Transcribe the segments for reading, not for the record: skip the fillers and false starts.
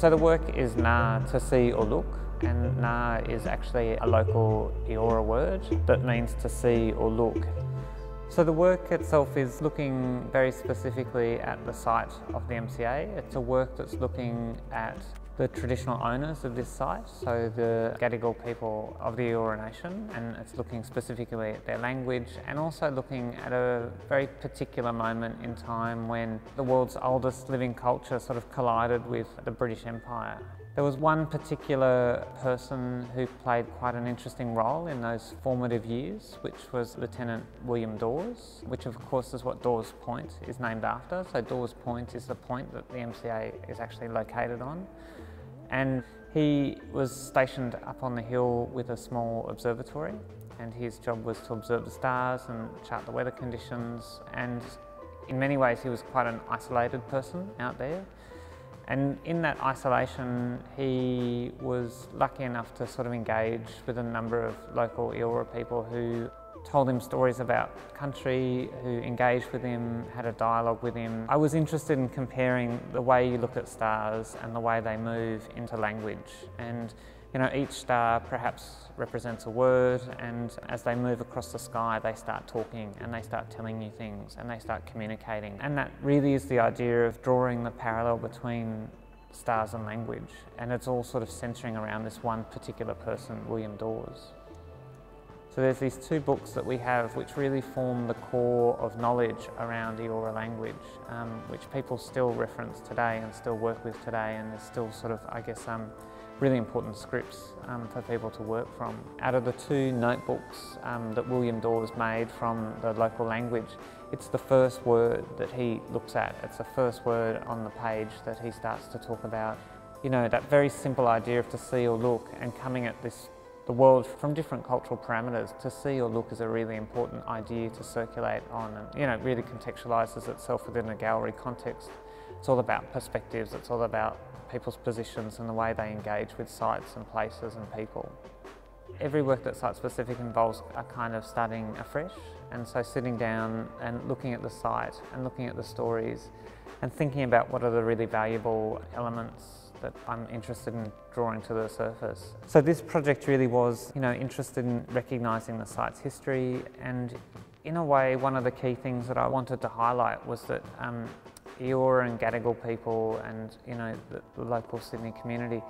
So the work is na, to see or look, and na is actually a local Eora word that means to see or look. So the work itself is looking very specifically at the site of the MCA. It's a work that's looking at the traditional owners of this site, so the Gadigal people of the Eora Nation, and it's looking specifically at their language and also looking at a very particular moment in time when the world's oldest living culture sort of collided with the British Empire. There was one particular person who played quite an interesting role in those formative years, which was Lieutenant William Dawes, which of course is what Dawes Point is named after. So Dawes Point is the point that the MCA is actually located on. And he was stationed up on the hill with a small observatory, and his job was to observe the stars and chart the weather conditions, and in many ways he was quite an isolated person out there. And in that isolation, he was lucky enough to sort of engage with a number of local Eora people who told him stories about country, who engaged with him, had a dialogue with him. I was interested in comparing the way you look at stars and the way they move into language. And you know, each star perhaps represents a word, and as they move across the sky, they start talking and they start telling you things and they start communicating. And that really is the idea of drawing the parallel between stars and language. And it's all sort of centering around this one particular person, William Dawes. So there's these two books that we have which really form the core of knowledge around Eora language, which people still reference today and still work with today, and there's still sort of, I guess, really important scripts for people to work from. Out of the two notebooks that William Dawes made from the local language, it's the first word that he looks at. It's the first word on the page that he starts to talk about. You know, that very simple idea of to see or look, and coming at the world from different cultural parameters. To see or look is a really important idea to circulate on, and you know, it really contextualises itself within a gallery context. It's all about perspectives, it's all about people's positions and the way they engage with sites and places and people. Every work that's site-specific involves a kind of starting afresh, and so sitting down and looking at the site and looking at the stories and thinking about what are the really valuable elements that I'm interested in drawing to the surface. So this project really was, you know, interested in recognising the site's history, and in a way one of the key things that I wanted to highlight was that Eora and Gadigal people and, you know, the local Sydney community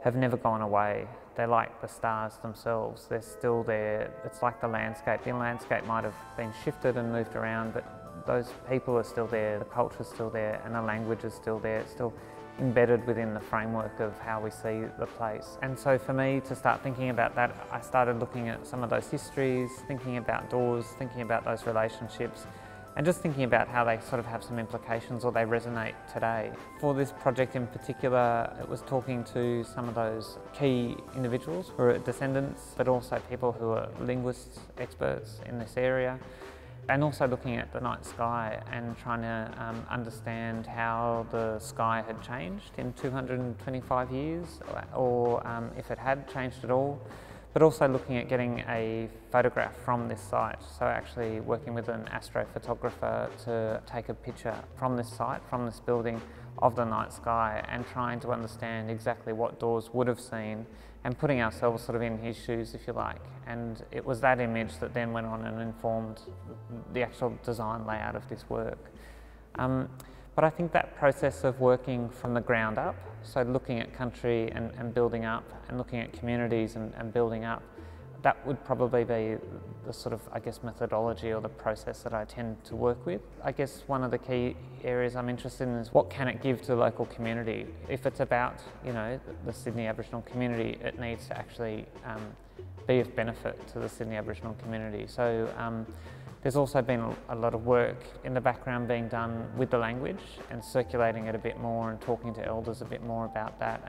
have never gone away. They're like the stars themselves. They're still there. It's like the landscape. The landscape might have been shifted and moved around, but those people are still there, the culture's still there, and the language is still there. It's still embedded within the framework of how we see the place. And so for me to start thinking about that, I started looking at some of those histories, thinking about Dawes, thinking about those relationships, and just thinking about how they sort of have some implications or they resonate today. For this project in particular, it was talking to some of those key individuals who are descendants, but also people who are linguists, experts in this area, and also looking at the night sky and trying to understand how the sky had changed in 225 years, or if it had changed at all. But also looking at getting a photograph from this site. So actually working with an astrophotographer to take a picture from this site, from this building, of the night sky, and trying to understand exactly what Dawes would have seen, and putting ourselves sort of in his shoes, if you like. And it was that image that then went on and informed the actual design layout of this work. But I think that process of working from the ground up, so looking at country and building up, and looking at communities and building up, that would probably be the sort of, I guess, methodology or the process that I tend to work with. I guess one of the key areas I'm interested in is what can it give to the local community? If it's about, you know, the Sydney Aboriginal community, it needs to actually be of benefit to the Sydney Aboriginal community. So there's also been a lot of work in the background being done with the language and circulating it a bit more and talking to elders a bit more about that,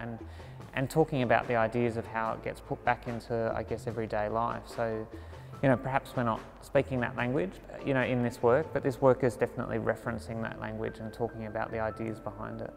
and talking about the ideas of how it gets put back into, I guess, everyday life. So, you know, perhaps we're not speaking that language, you know, in this work, but this work is definitely referencing that language and talking about the ideas behind it.